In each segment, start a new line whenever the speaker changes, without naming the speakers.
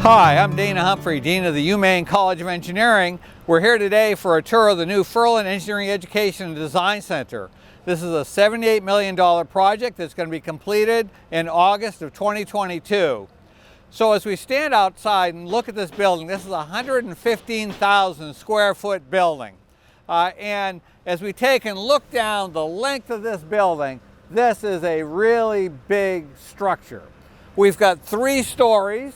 Hi, I'm Dana Humphrey, Dean of the UMaine College of Engineering. We're here today for a tour of the new Ferland Engineering Education and Design Center. This is a $78 million project that's going to be completed in August of 2022. So as we stand outside and look at this building, this is a 115,000 square foot building. And as we take and look down the length of this building, this is a really big structure. We've got 3 stories.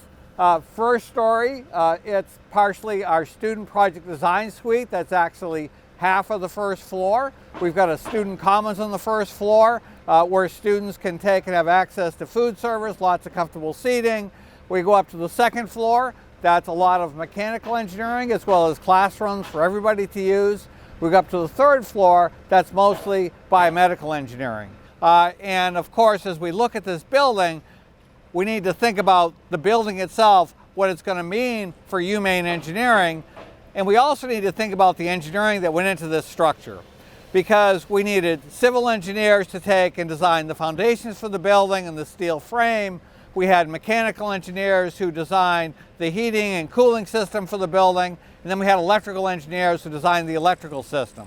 First story, it's partially our student project design suite. That's actually half of the first floor. We've got a student commons on the first floor where students can take and have access to food service, lots of comfortable seating. We go up to the second floor. That's a lot of mechanical engineering as well as classrooms for everybody to use. We go up to the third floor. That's mostly biomedical engineering. And of course, as we look at this building, we need to think about the building itself, what it's going to mean for UMaine engineering, and we also need to think about the engineering that went into this structure, because we needed civil engineers to take and design the foundations for the building and the steel frame. We had mechanical engineers who designed the heating and cooling system for the building, and then we had electrical engineers who designed the electrical system.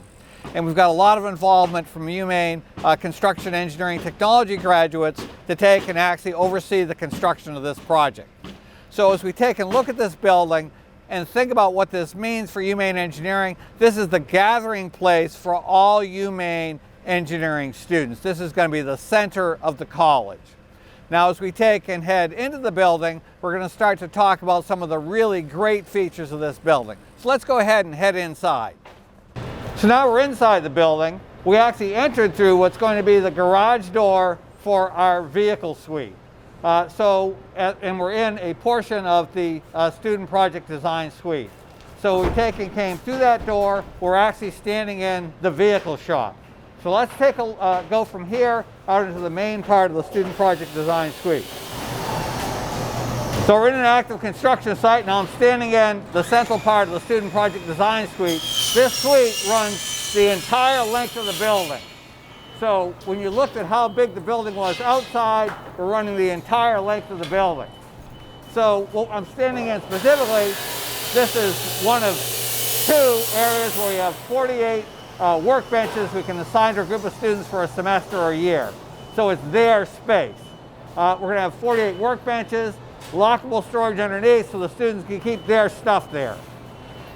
And we've got a lot of involvement from UMaine construction engineering technology graduates to take and actually oversee the construction of this project. So as we take and look at this building and think about what this means for UMaine engineering, this is the gathering place for all UMaine engineering students. This is going to be the center of the college. Now as we take and head into the building, we're going to start to talk about some of the really great features of this building. So let's go ahead and head inside. So now we're inside the building. We actually entered through what's going to be the garage door for our vehicle suite. And we're in a portion of the student project design suite. So we came through that door. We're actually standing in the vehicle shop. So let's go from here out into the main part of the student project design suite. So we're in an active construction site. Now I'm standing in the central part of the student project design suite. This suite runs the entire length of the building. So when you looked at how big the building was outside, we're running the entire length of the building. So what I'm standing in specifically, this is one of 2 areas where we have 48 workbenches we can assign to a group of students for a semester or a year. So it's their space. We're going to have 48 workbenches, lockable storage underneath so the students can keep their stuff there.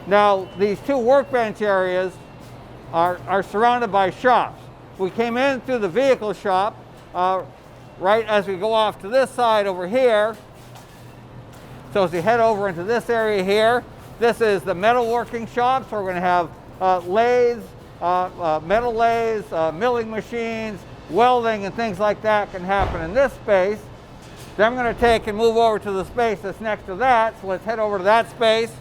Now these 2 workbench areas are surrounded by shops. We came in through the vehicle shop right as we go off to this side over here. So as we head over into this area here, this is the metalworking shop. So we're going to have lathes, metal lathes, milling machines, welding and things like that can happen in this space. Then I'm going to take and move over to the space that's next to that. So let's head over to that space.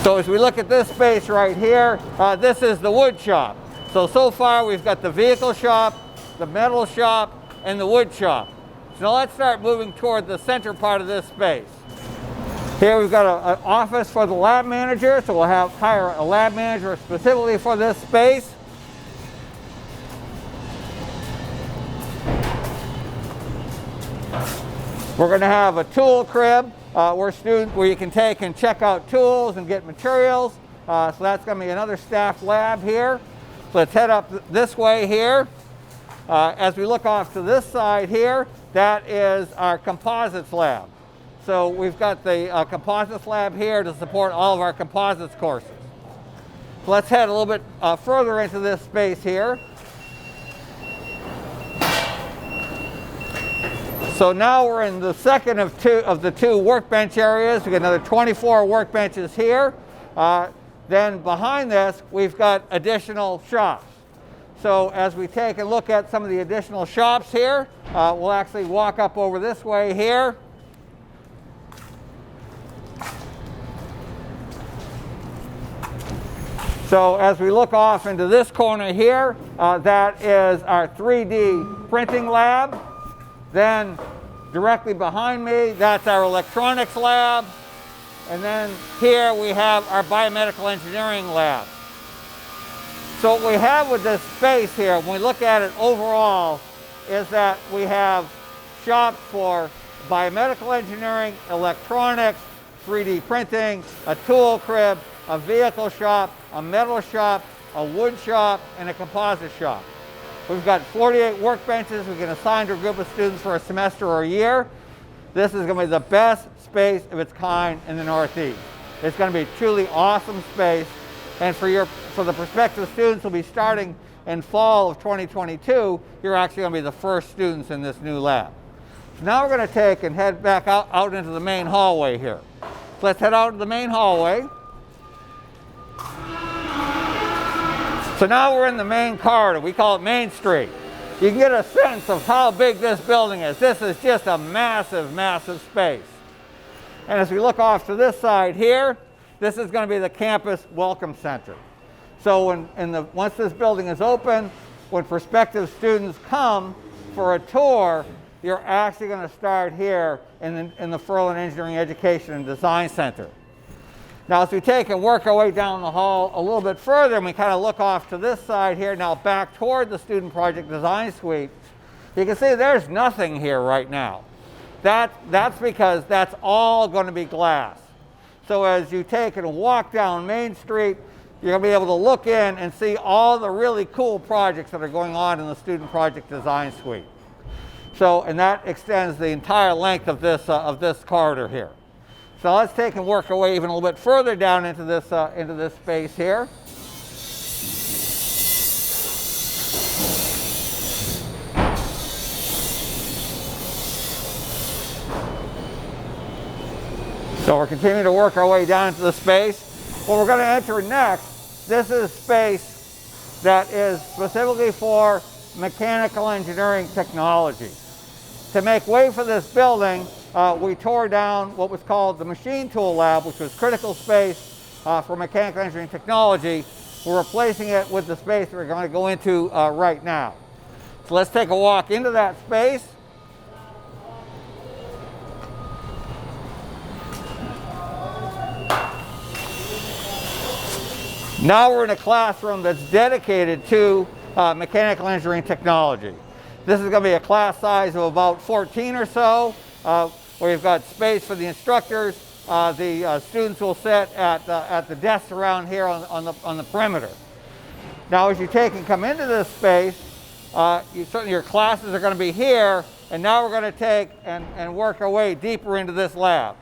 So as we look at this space right here, this is the wood shop. So far we've got the vehicle shop, the metal shop, and the wood shop. So now let's start moving toward the center part of this space. Here we've got an office for the lab manager. So we'll hire a lab manager specifically for this space. We're going to have a tool crib where you can take and check out tools and get materials. So that's going to be another staff lab here. So let's head up this way here. As we look off to this side here, that is our Composites Lab. So we've got the Composites Lab here to support all of our composites courses. So let's head a little bit further into this space here. So now we're in the second of the two workbench areas. We've got another 24 workbenches here. Then behind this, we've got additional shops. So as we take a look at some of the additional shops here, we'll actually walk up over this way here. So as we look off into this corner here, that is our 3D printing lab. Then directly behind me, that's our electronics lab. And then here we have our biomedical engineering lab. So what we have with this space here, when we look at it overall, is that we have shops for biomedical engineering, electronics, 3D printing, a tool crib, a vehicle shop, a metal shop, a wood shop, and a composite shop. We've got 48 workbenches we can assign to a group of students for a semester or a year. This is going to be the best space of its kind in the Northeast. It's going to be a truly awesome space, and for the prospective students who will be starting in fall of 2022, you're actually going to be the first students in this new lab. So now we're going to take and head back out into the main hallway here. So let's head out to the main hallway. So now we're in the main corridor. We call it Main Street. You can get a sense of how big this building is. This is just a massive, massive space. And as we look off to this side here, this is going to be the campus welcome center. So once this building is open, when prospective students come for a tour, you're actually going to start here in the Ferland Engineering Education and Design Center. Now, as we take and work our way down the hall a little bit further, and we kind of look off to this side here, now back toward the Student Project Design Suite, you can see there's nothing here right now. That's because that's all going to be glass. So as you take and walk down Main Street, you're going to be able to look in and see all the really cool projects that are going on in the Student Project Design Suite. So, and that extends the entire length of this corridor here. So let's take and work our way even a little bit further down into this space here. So we're continuing to work our way down into the space. What we're going to enter next, this is space that is specifically for mechanical engineering technology. To make way for this building, we tore down what was called the Machine Tool Lab, which was critical space for mechanical engineering technology. We're replacing it with the space we're going to go into right now. So let's take a walk into that space. Now we're in a classroom that's dedicated to mechanical engineering technology. This is going to be a class size of about 14 or so, where you've got space for the instructors. The students will sit at the desks around here on the perimeter. Now, as you take and come into this space, certainly your classes are going to be here, and now we're going to take and work our way deeper into this lab.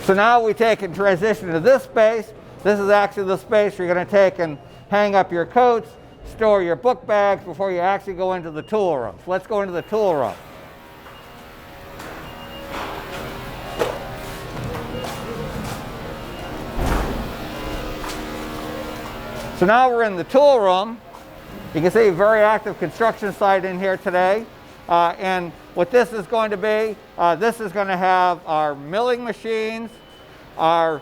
So now we take and transition to this space. This is actually the space where you're going to take and hang up your coats, store your book bags before you actually go into the tool room. So let's go into the tool room. So now we're in the tool room. You can see a very active construction site in here today. And what this is going to be, this is going to have our milling machines, our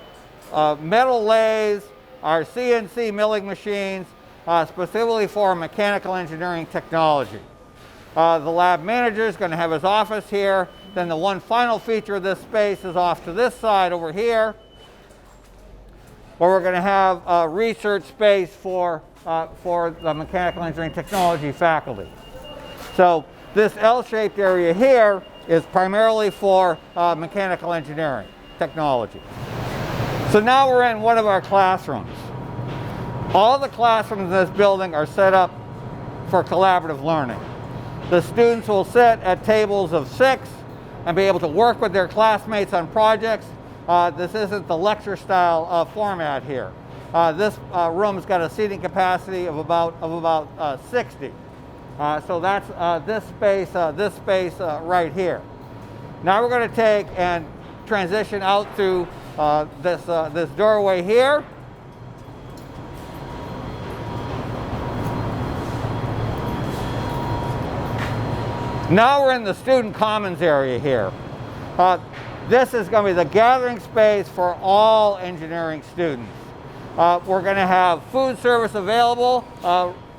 metal lathes, our CNC milling machines, specifically for mechanical engineering technology. The lab manager is going to have his office here. Then the one final feature of this space is off to this side over here, where we're going to have a research space for the mechanical engineering technology faculty. So this L-shaped area here is primarily for mechanical engineering technology. So now we're in one of our classrooms. All the classrooms in this building are set up for collaborative learning. The students will sit at tables of 6 and be able to work with their classmates on projects. This isn't the lecture style format here. This room's got a seating capacity of about 60. So that's this space right here. Now we're going to take and transition out through this doorway here. Now we're in the student commons area here. This is going to be the gathering space for all engineering students. We're going to have food service available.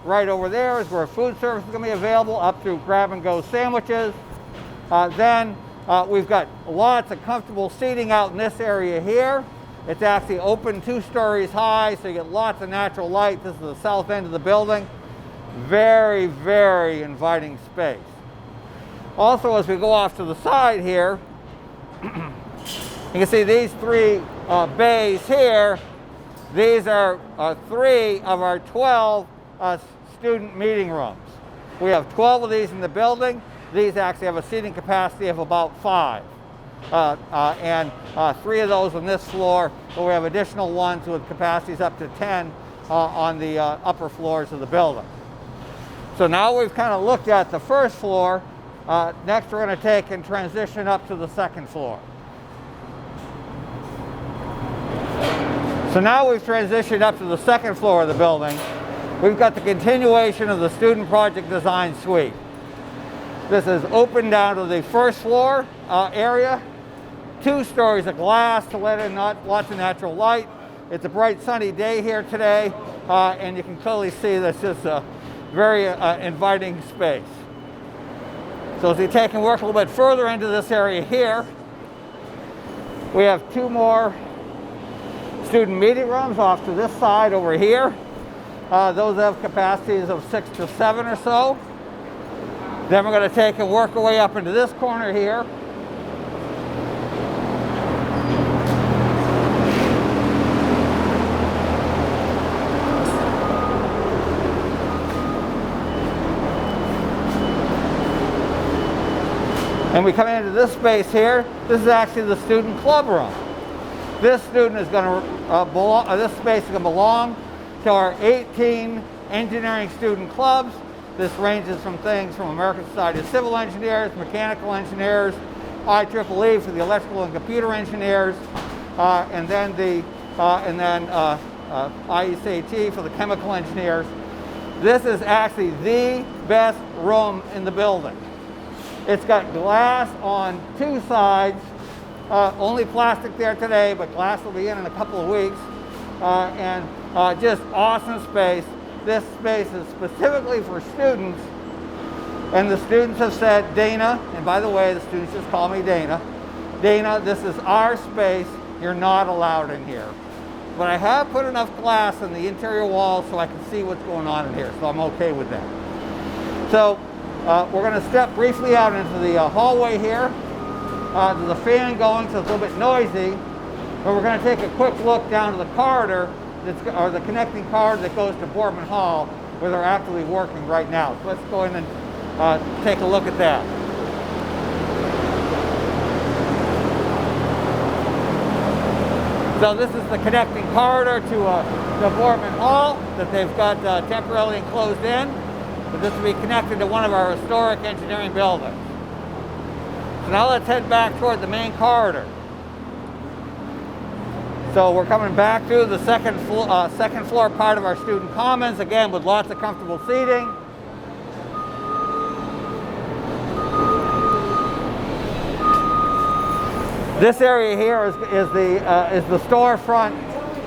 Right over there is where food service is going to be available, up through grab-and-go sandwiches. Then we've got lots of comfortable seating out in this area here. It's actually open 2 stories high, so you get lots of natural light. This is the south end of the building. Very, very inviting space. Also, as we go off to the side here, you can see these 3 bays here. These are 3 of our 12 student meeting rooms. We have 12 of these in the building. These actually have a seating capacity of about 5. And 3 of those on this floor, but we have additional ones with capacities up to 10 on the upper floors of the building. So now we've kind of looked at the first floor. Next we're going to take and transition up to the second floor. So now we've transitioned up to the second floor of the building. We've got the continuation of the student project design suite. This is open down to the first floor area. 2 stories of glass to let in lots of natural light. It's a bright sunny day here today, and you can clearly see this is a very inviting space. So as we take and work a little bit further into this area here, we have 2 more student meeting rooms off to this side over here. Those have capacities of 6 to 7 or so. Then we're going to take and work our way up into this corner here. And we come into this space here. This is actually the student club room. This student is going to this space is going to belong to our 18 engineering student clubs. This ranges from things from American Society of Civil Engineers, Mechanical Engineers, IEEE for the Electrical and Computer Engineers, and then IECT for the Chemical Engineers. This is actually the best room in the building. It's got glass on 2 sides. Only plastic there today, but glass will be in a couple of weeks. And just awesome space. This space is specifically for students. And the students have said, Dana, and by the way, the students just call me Dana. Dana, this is our space. You're not allowed in here. But I have put enough glass in the interior walls so I can see what's going on in here, so I'm okay with that. So we're going to step briefly out into the hallway here. There's a fan going, so it's a little bit noisy. But we're going to take a quick look down to the corridor, or the connecting corridor that goes to Boardman Hall, where they're actively working right now. So let's go in and take a look at that. So this is the connecting corridor to Boardman Hall that they've got temporarily enclosed in. But this will be connected to one of our historic engineering buildings. So now let's head back toward the main corridor. So we're coming back to the second floor part of our student commons, again with lots of comfortable seating. This area here is the storefront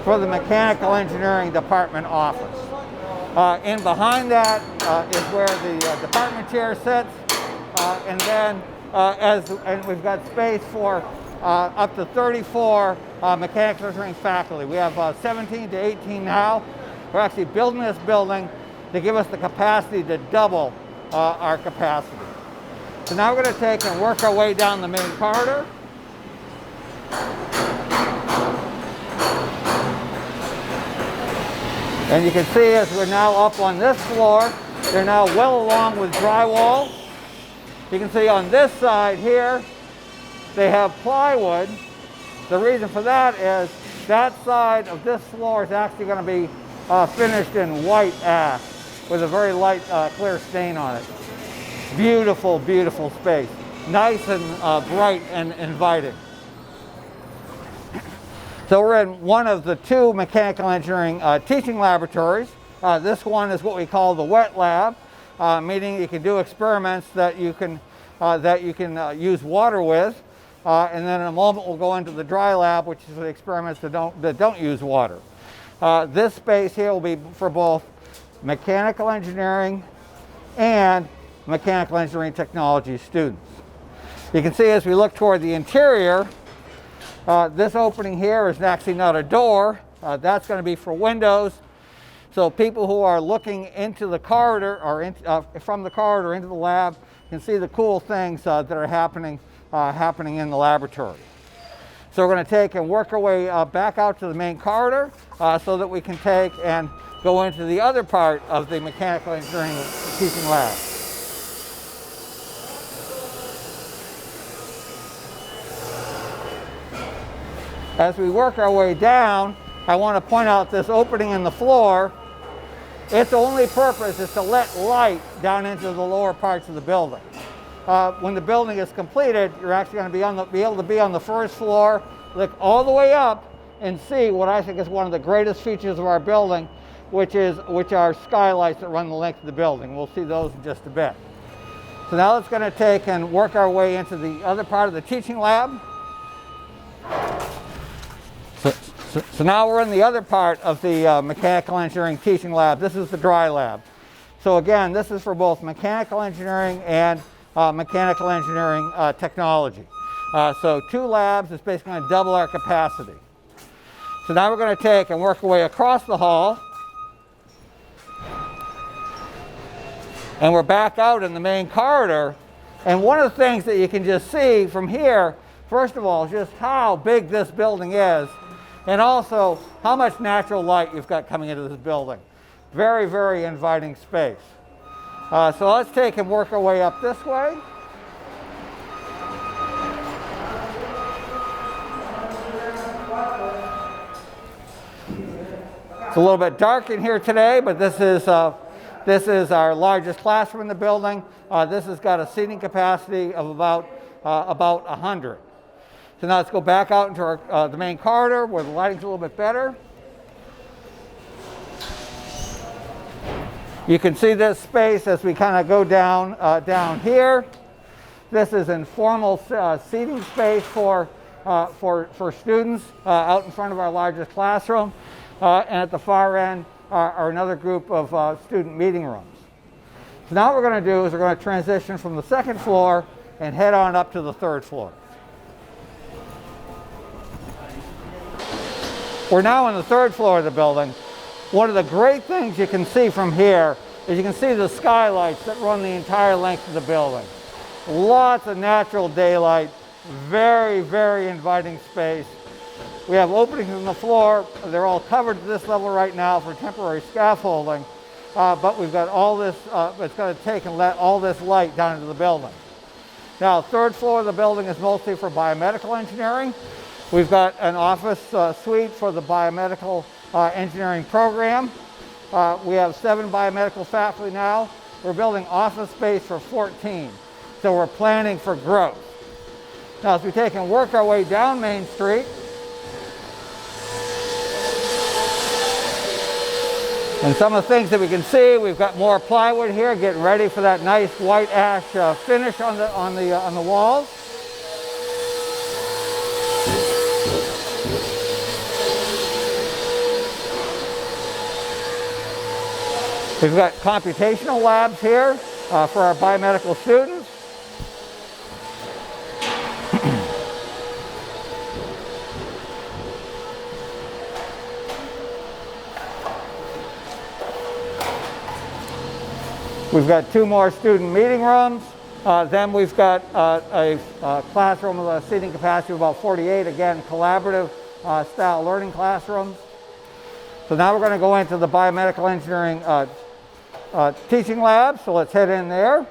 for the Mechanical Engineering Department office. In behind that is where the department chair sits, and then and we've got space for up to 34 mechanical engineering faculty. We have 17 to 18 now. We're actually building this building to give us the capacity to double our capacity. So now we're going to take and work our way down the main corridor. And you can see as we're now up on this floor, they're now well along with drywall. You can see on this side here, they have plywood. The reason for that is that side of this floor is actually going to be finished in white ash with a very light clear stain on it. Beautiful, beautiful space. Nice and bright and inviting. So we're in one of the 2 mechanical engineering teaching laboratories. This one is what we call the wet lab, meaning you can do experiments that you can use water with. And then in a moment we'll go into the dry lab, which is the experiments that don't use water. This space here will be for both mechanical engineering and mechanical engineering technology students. You can see as we look toward the interior, This opening here is actually not a door. That's going to be for windows. So people who are looking into the corridor or from the corridor into the lab can see the cool things that are happening in the laboratory. So we're going to take and work our way back out to the main corridor so that we can take and go into the other part of the mechanical engineering teaching lab. As we work our way down, I want to point out this opening in the floor. Its only purpose is to let light down into the lower parts of the building. When the building is completed, you're actually going to be able to be on the first floor, look all the way up, and see what I think is one of the greatest features of our building, which are skylights that run the length of the building. We'll see those in just a bit. So now it's going to take and work our way into the other part of the teaching lab. So now we're in the other part of the mechanical engineering teaching lab. This is the dry lab. So again, this is for both mechanical engineering and mechanical engineering technology. So 2 labs is basically going to double our capacity. So now we're going to take and work our way across the hall. And we're back out in the main corridor. And one of the things that you can just see from here, first of all, is just how big this building is. And also how much natural light you've got coming into this building. Very, very inviting space. So let's take and work our way up this way. It's a little bit dark in here today, but this is our largest classroom in the building. This has got a seating capacity of about 100. So now let's go back out into the main corridor where the lighting's a little bit better. You can see this space as we kind of go down here. This is informal seating space for students out in front of our largest classroom. And at the far end are another group of student meeting rooms. So now what we're going to do is we're going to transition from the second floor and head on up to the third floor. We're now on the third floor of the building. One of the great things you can see from here is you can see the skylights that run the entire length of the building. Lots of natural daylight, very, very inviting space. We have openings in the floor. They're all covered to this level right now for temporary scaffolding, but we've got all this, it's going to take and let all this light down into the building. Now, third floor of the building is mostly for biomedical engineering. We've got an office suite for the biomedical engineering program. We have 7 biomedical faculty now. We're building office space for 14. So we're planning for growth. Now, as we take and work our way down Main Street, and some of the things that we can see, we've got more plywood here, getting ready for that nice white ash finish on the walls. We've got computational labs here for our biomedical students. We've got 2 more student meeting rooms. Then we've got a classroom with a seating capacity of about 48, again, collaborative style learning classrooms. So now we're going to go into the biomedical engineering teaching lab, so let's head in there.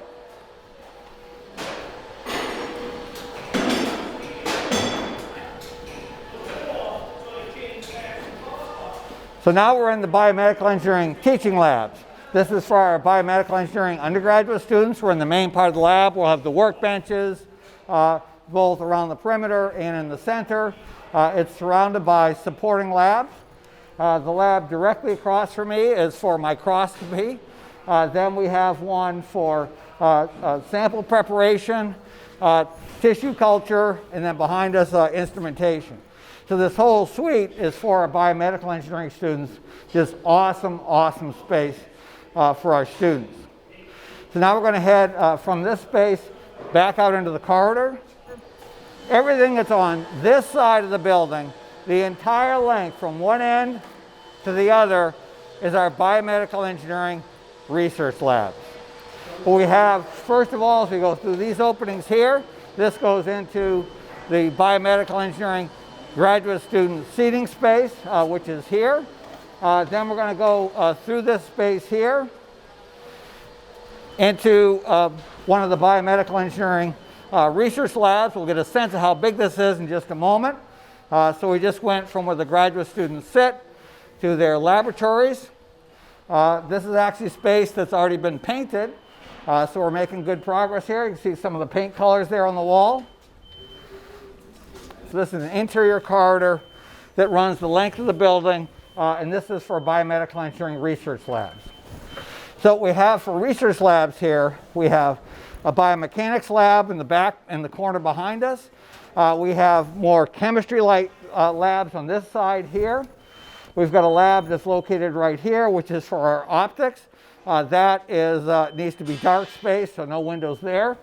So now we're in the biomedical engineering teaching labs. This is for our biomedical engineering undergraduate students. We're in the main part of the lab. We'll have the workbenches, both around the perimeter and in the center. It's surrounded by supporting labs. The lab directly across from me is for microscopy. Then we have one for sample preparation, tissue culture, and then behind us, instrumentation. So this whole suite is for our biomedical engineering students. Just awesome, awesome space for our students. So now we're going to head from this space back out into the corridor. everything that's on this side of the building, the entire length from one end to the other, is our Biomedical Engineering Research Labs. What we have, first of all, as we go through these openings here, this goes into the Biomedical Engineering graduate student seating space, which is here. Then we're going to go through this space here into one of the Biomedical Engineering Research Labs. We'll get a sense of how big this is in just a moment. So we just went from where the graduate students sit to their laboratories. This is actually space that's already been painted. So we're making good progress here. You can see some of the paint colors there on the wall. So this is an interior corridor that runs the length of the building, and this is for Biomedical Engineering Research Labs. So what we have for research labs here, we have a Biomechanics Lab in the back, in the corner behind us. We have more chemistry-like labs on this side here. We've got a lab that's located right here, which is for our optics. That needs to be dark space, so no windows there.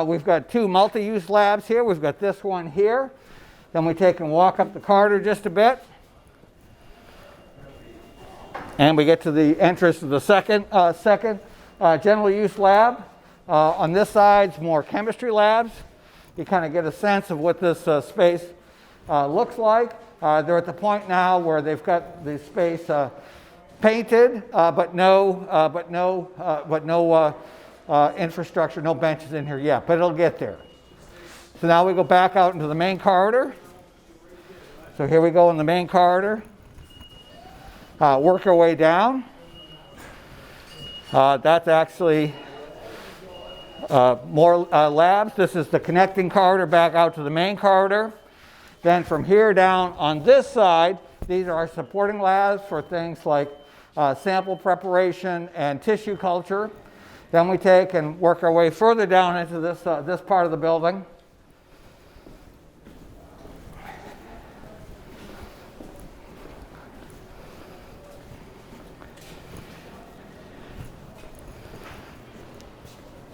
We've got two multi-use labs here. We've got this one here. Then we take and walk up the corridor just a bit. And we get to the entrance to the second general use lab. On this side, more chemistry labs. You kind of get a sense of what this space looks like. They're at the point now where they've got the space painted, but no infrastructure, no benches in here yet, but it'll get there. So now we go back out into the main corridor. So here we go in the main corridor. Work our way down. That's actually more labs. This is the connecting corridor back out to the main corridor. Then from here down on this side, these are our supporting labs for things like sample preparation and tissue culture. Then we take and work our way further down into this part of the building.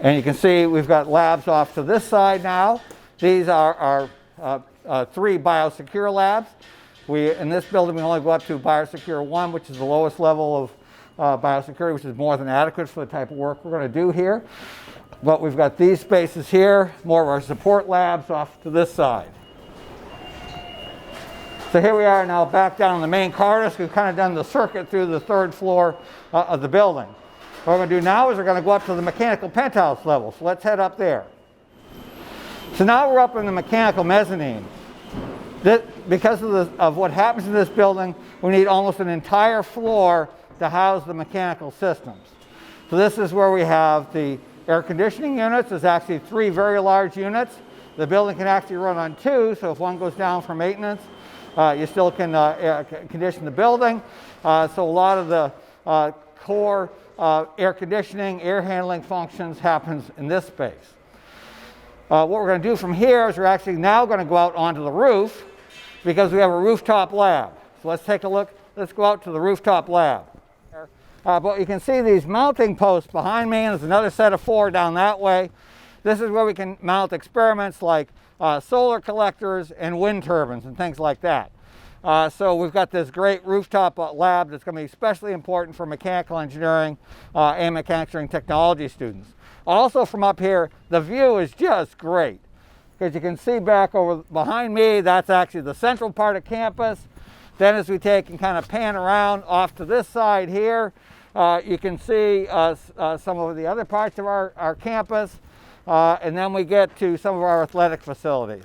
And you can see we've got labs off to this side now. These are our 3 biosecure labs. In this building, we only go up to biosecure 1, which is the lowest level of biosecurity, which is more than adequate for the type of work we're going to do here. But we've got these spaces here, more of our support labs off to this side. So here we are now back down in the main corridor. So we've kind of done the circuit through the 3rd floor of the building. What we're going to do now is we're going to go up to the mechanical penthouse level. So let's head up there. So now we're up in the mechanical mezzanine. Because of what happens in this building, we need almost an entire floor to house the mechanical systems. So this is where we have the air conditioning units. There's actually 3 very large units. The building can actually run on 2, so if one goes down for maintenance, you still can condition the building. So a lot of the core air conditioning, air handling functions happens in this space. What we're going to do from here is we're actually now going to go out onto the roof because we have a rooftop lab. So let's take a look. Let's go out to the rooftop lab. But you can see these mounting posts behind me, and there's another set of 4 down that way. This is where we can mount experiments like solar collectors and wind turbines and things like that. So we've got this great rooftop lab that's going to be especially important for mechanical engineering and mechanical engineering technology students. Also from up here, the view is just great. Because you can see back over behind me, that's actually the central part of campus. Then as we take and kind of pan around off to this side here, you can see some of the other parts of our campus. And then we get to some of our athletic facilities.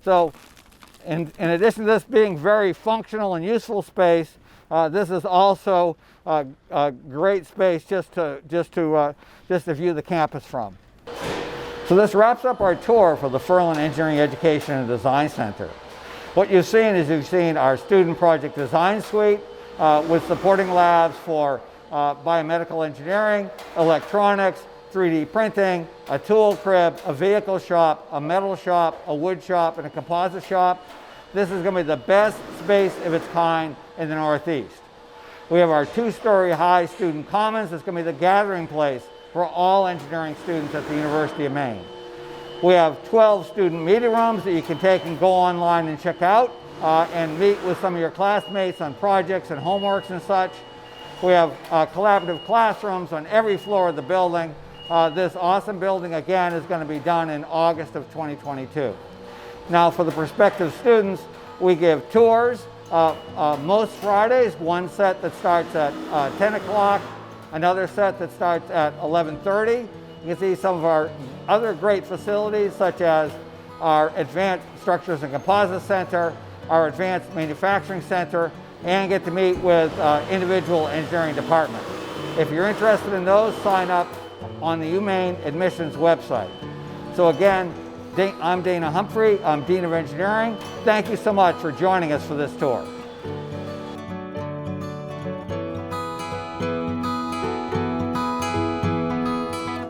So in addition to this being very functional and useful space, this is also a great space just to view the campus from. So this wraps up our tour for the Ferland Engineering Education and Design Center. What you've seen our student project design suite with supporting labs for biomedical engineering, electronics, 3D printing, a tool crib, a vehicle shop, a metal shop, a wood shop, and a composite shop. This is going to be the best space of its kind in the Northeast. We have our 2-story high student commons. It's going to be the gathering place for all engineering students at the University of Maine. We have 12 student meeting rooms that you can take and go online and check out and meet with some of your classmates on projects and homeworks and such. We have collaborative classrooms on every floor of the building. This awesome building, again, is going to be done in August of 2022. Now, for the prospective students, we give tours most Fridays, one set that starts at 10 o'clock, another set that starts at 11:30. You can see some of our other great facilities, such as our Advanced Structures and Composites Center, our Advanced Manufacturing Center, and get to meet with individual engineering departments. If you're interested in those, sign up on the UMaine admissions website. So again, I'm Dana Humphrey, I'm Dean of Engineering. Thank you so much for joining us for this tour.